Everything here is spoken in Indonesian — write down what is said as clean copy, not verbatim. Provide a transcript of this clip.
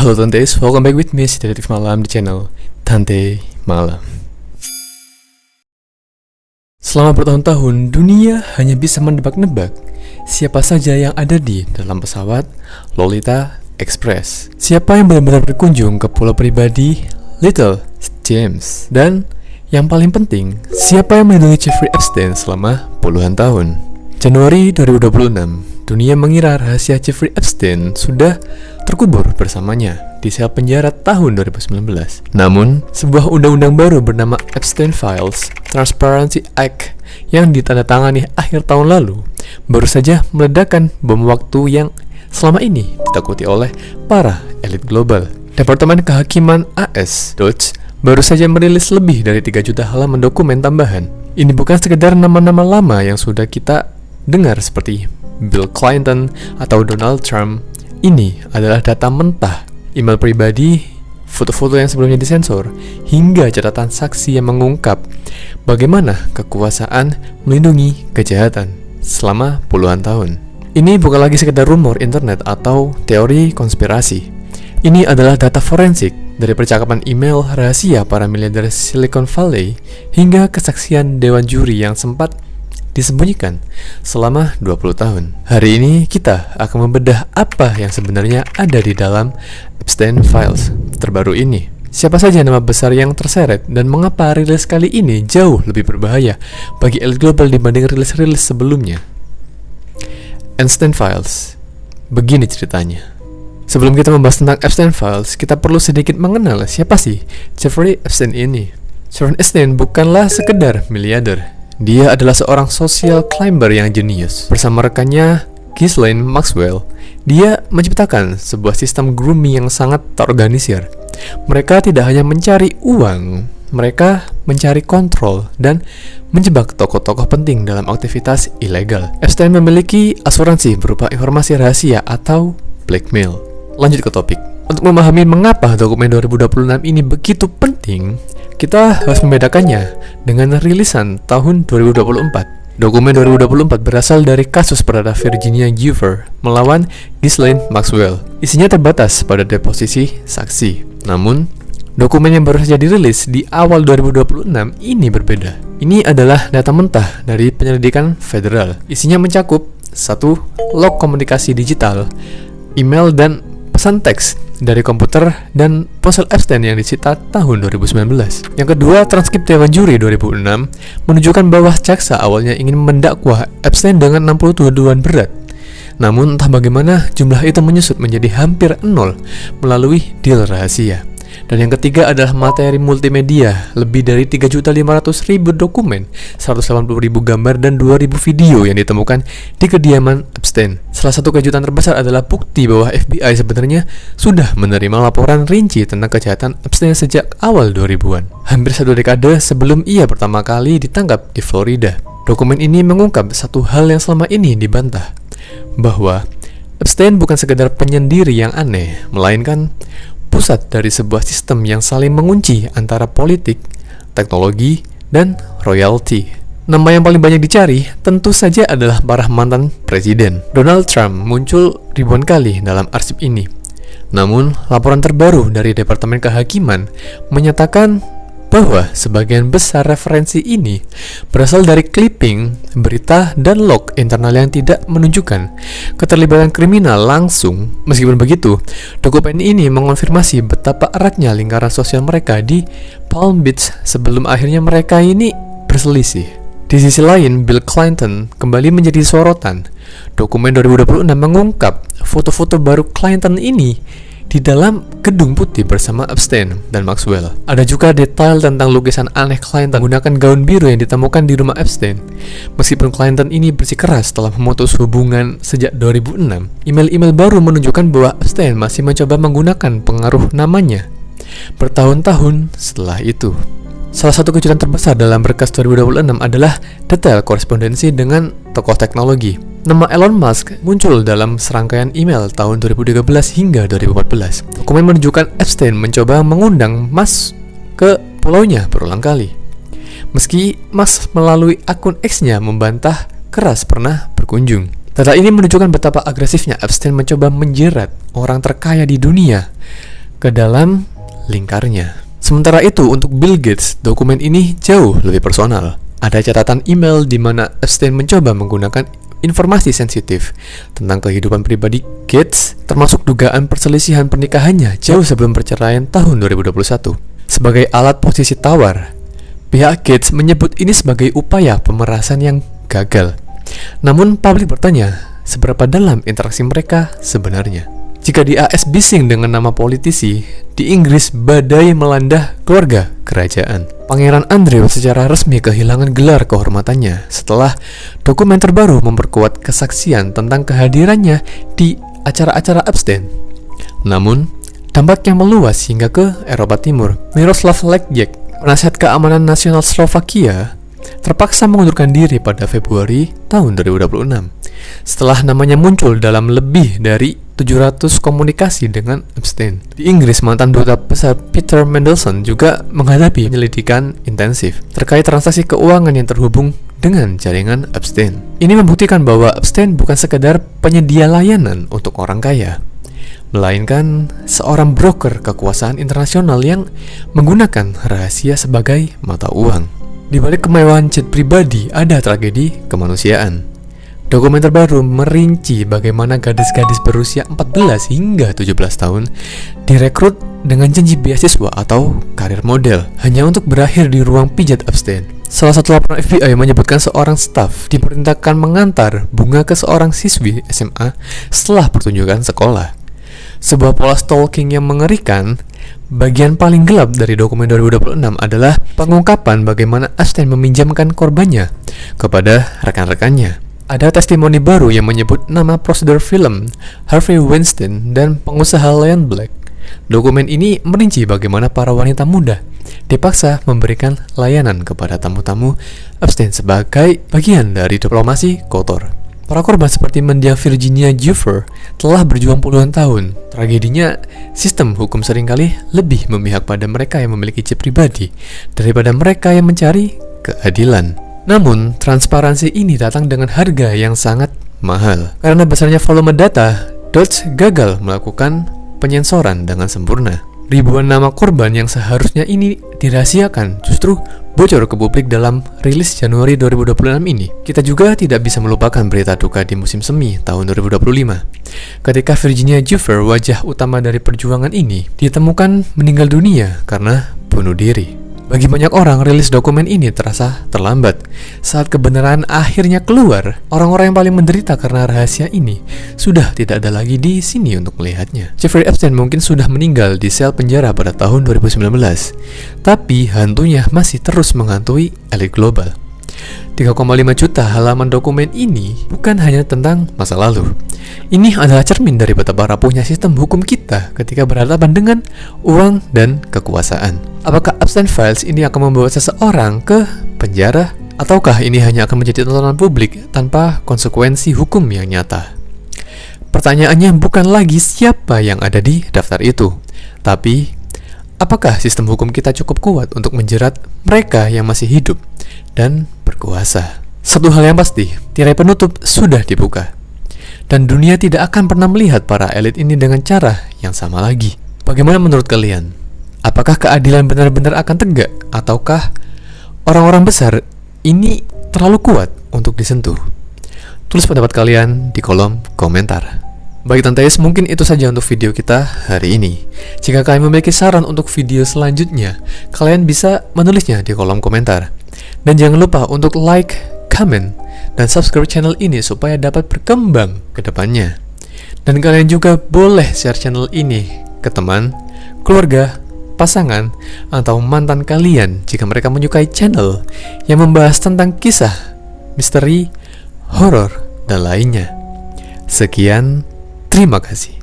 Halo Tantes, welcome back with me, si Detektif Malam di channel Tante Malam. Selama bertahun-tahun, dunia hanya bisa menebak-nebak siapa saja yang ada di dalam pesawat Lolita Express. Siapa yang benar-benar berkunjung ke pulau pribadi Little James. Dan yang paling penting, siapa yang melindungi Jeffrey Epstein selama puluhan tahun. Januari 2026, dunia mengira rahasia Jeffrey Epstein sudah terkubur bersamanya di sel penjara tahun 2019. Namun, sebuah undang-undang baru bernama Epstein Files Transparency Act yang ditandatangani akhir tahun lalu baru saja meledakkan bom waktu yang selama ini ditakuti oleh para elit global. Departemen Kehakiman AS Dodge baru saja merilis lebih dari 3 juta halaman dokumen tambahan. Ini bukan sekedar nama-nama lama yang sudah kita dengar seperti Bill Clinton atau Donald Trump. Ini adalah data mentah, email pribadi, foto-foto yang sebelumnya disensor, hingga catatan saksi yang mengungkap bagaimana kekuasaan melindungi kejahatan selama puluhan tahun. Ini bukan lagi sekedar rumor internet atau teori konspirasi. Ini adalah data forensik dari percakapan email rahasia para miliarder Silicon Valley hingga kesaksian dewan juri yang sempat disembunyikan selama 20 tahun. Hari ini kita akan membedah apa yang sebenarnya ada di dalam Epstein Files terbaru ini. Siapa saja nama besar yang terseret dan mengapa rilis kali ini jauh lebih berbahaya bagi elit global dibanding rilis-rilis sebelumnya. Epstein Files. Begini ceritanya. Sebelum kita membahas tentang Epstein Files, kita perlu sedikit mengenal siapa sih Jeffrey Epstein ini. Jeffrey Epstein bukanlah sekedar miliarder. Dia adalah seorang social climber yang jenius. Bersama rekannya Ghislaine Maxwell, dia menciptakan sebuah sistem grooming yang sangat terorganisir. Mereka tidak hanya mencari uang, mereka mencari kontrol dan menjebak tokoh-tokoh penting dalam aktivitas ilegal. Epstein memiliki asuransi berupa informasi rahasia atau blackmail. Lanjut ke topik. Untuk memahami mengapa dokumen 2026 ini begitu penting, kita harus membedakannya dengan rilisan tahun 2024. Dokumen 2024 berasal dari kasus perdata Virginia Giuffre melawan Ghislaine Maxwell. Isinya terbatas pada deposisi saksi. Namun, dokumen yang baru saja dirilis di awal 2026 ini berbeda. Ini adalah data mentah dari penyelidikan federal. Isinya mencakup 1. Log komunikasi digital, email dan pesan teks dari komputer dan ponsel Epstein yang disita tahun 2019. Yang kedua, transkrip dewan juri 2006 menunjukkan bahwa jaksa awalnya ingin mendakwa Epstein dengan 60 tuduhan berat. Namun entah bagaimana jumlah itu menyusut menjadi hampir 0 melalui deal rahasia. Dan yang ketiga adalah materi multimedia, lebih dari 3.500.000 dokumen, 180.000 gambar, dan 2.000 video yang ditemukan di kediaman Epstein. Salah satu kejutan terbesar adalah bukti bahwa FBI sebenarnya sudah menerima laporan rinci tentang kejahatan Epstein sejak awal 2000-an. Hampir 1 dekade sebelum ia pertama kali ditangkap di Florida. Dokumen ini mengungkap satu hal yang selama ini dibantah, bahwa Epstein bukan sekedar penyendiri yang aneh, melainkan pusat dari sebuah sistem yang saling mengunci antara politik, teknologi, dan royalty. Nama yang paling banyak dicari tentu saja adalah para mantan presiden. Donald Trump muncul ribuan kali dalam arsip ini. Namun, laporan terbaru dari Departemen Kehakiman menyatakan bahwa sebagian besar referensi ini berasal dari clipping, berita, dan log internal yang tidak menunjukkan keterlibatan kriminal langsung. Meskipun begitu, dokumen ini mengonfirmasi betapa eratnya lingkaran sosial mereka di Palm Beach sebelum akhirnya mereka ini berselisih. Di sisi lain, Bill Clinton kembali menjadi sorotan. Dokumen 2026 mengungkap foto-foto baru Clinton ini di dalam gedung putih bersama Epstein dan Maxwell. Ada juga detail tentang lukisan aneh Clinton menggunakan gaun biru yang ditemukan di rumah Epstein. Meskipun Clinton ini bersikeras setelah memutus hubungan sejak 2006, email-email baru menunjukkan bahwa Epstein masih mencoba menggunakan pengaruh namanya bertahun-tahun setelah itu. Salah satu kejutan terbesar dalam berkas 2026 adalah detail korespondensi dengan tokoh teknologi. Nama Elon Musk muncul dalam serangkaian email tahun 2013 hingga 2014. Dokumen menunjukkan Epstein mencoba mengundang Musk ke pulaunya berulang kali. Meski Musk melalui akun X-nya membantah keras pernah berkunjung. Data ini menunjukkan betapa agresifnya Epstein mencoba menjerat orang terkaya di dunia ke dalam lingkarnya. Sementara itu, untuk Bill Gates, dokumen ini jauh lebih personal. Ada catatan email di mana Epstein mencoba menggunakan informasi sensitif tentang kehidupan pribadi Gates, termasuk dugaan perselisihan pernikahannya jauh sebelum perceraian tahun 2021. Sebagai alat posisi tawar, pihak Gates menyebut ini sebagai upaya pemerasan yang gagal. Namun, publik bertanya, seberapa dalam interaksi mereka sebenarnya? Jika di AS bising dengan nama politisi, di Inggris badai melanda keluarga kerajaan. Pangeran Andrew secara resmi kehilangan gelar kehormatannya setelah dokumen terbaru memperkuat kesaksian tentang kehadirannya di acara-acara Epstein. Namun, dampaknya meluas hingga ke Eropa Timur. Miroslav Lajcak, penasihat keamanan nasional Slovakia, terpaksa mengundurkan diri pada Februari tahun 2026 setelah namanya muncul dalam lebih dari 700 komunikasi dengan Epstein. Di Inggris, mantan duta besar Peter Mandelson juga menghadapi penyelidikan intensif terkait transaksi keuangan yang terhubung dengan jaringan Epstein. Ini membuktikan bahwa Epstein bukan sekedar penyedia layanan untuk orang kaya, melainkan seorang broker kekuasaan internasional yang menggunakan rahasia sebagai mata uang. Di balik kemewahan jet pribadi ada tragedi kemanusiaan. Dokumen terbaru merinci bagaimana gadis-gadis berusia 14 hingga 17 tahun direkrut dengan janji beasiswa atau karir model hanya untuk berakhir di ruang pijat Epstein. Salah satu laporan FBI menyebutkan seorang staf diperintahkan mengantar bunga ke seorang siswi SMA setelah pertunjukan sekolah. Sebuah pola stalking yang mengerikan. Bagian paling gelap dari dokumen 2026 adalah pengungkapan bagaimana Epstein meminjamkan korbannya kepada rekan-rekannya. Ada testimoni baru yang menyebut nama prosedur film Harvey Weinstein dan pengusaha Leon Black. Dokumen ini merinci bagaimana para wanita muda dipaksa memberikan layanan kepada tamu-tamu Epstein sebagai bagian dari diplomasi kotor. Para korban seperti mendiang Virginia Giuffre telah berjuang puluhan tahun. Tragedinya, sistem hukum seringkali lebih memihak pada mereka yang memiliki jet pribadi daripada mereka yang mencari keadilan. Namun, transparansi ini datang dengan harga yang sangat mahal. Karena besarnya volume data, Dodge gagal melakukan penyensoran dengan sempurna. Ribuan nama korban yang seharusnya ini dirahasiakan justru bocor ke publik dalam rilis Januari 2026 ini. Kita juga tidak bisa melupakan berita duka di musim semi tahun 2025. Ketika Virginia Giuffre, wajah utama dari perjuangan ini, ditemukan meninggal dunia karena bunuh diri. Bagi banyak orang, rilis dokumen ini terasa terlambat. Saat kebenaran akhirnya keluar, orang-orang yang paling menderita karena rahasia ini sudah tidak ada lagi di sini untuk melihatnya. Jeffrey Epstein mungkin sudah meninggal di sel penjara pada tahun 2019, tapi hantunya masih terus menghantui elit global. 3,5 juta halaman dokumen ini bukan hanya tentang masa lalu. Ini adalah cermin dari betapa rapuhnya sistem hukum kita ketika berhadapan dengan uang dan kekuasaan. Apakah Epstein Files ini akan membawa seseorang ke penjara? Ataukah ini hanya akan menjadi tontonan publik tanpa konsekuensi hukum yang nyata? Pertanyaannya bukan lagi siapa yang ada di daftar itu, tapi apakah sistem hukum kita cukup kuat untuk menjerat mereka yang masih hidup dan berkuasa? Satu hal yang pasti, tirai penutup sudah dibuka, dan dunia tidak akan pernah melihat para elit ini dengan cara yang sama lagi. Bagaimana menurut kalian? Apakah keadilan benar-benar akan tegak? Ataukah orang-orang besar ini terlalu kuat untuk disentuh? Tulis pendapat kalian di kolom komentar. Baik Tanteis, mungkin itu saja untuk video kita hari ini. Jika kalian memiliki saran untuk video selanjutnya, kalian bisa menulisnya di kolom komentar. Dan jangan lupa untuk like, comment, dan subscribe channel ini supaya dapat berkembang ke depannya. Dan kalian juga boleh share channel ini ke teman, keluarga, pasangan, atau mantan kalian jika mereka menyukai channel yang membahas tentang kisah, misteri, horor, dan lainnya. Sekian, terima kasih.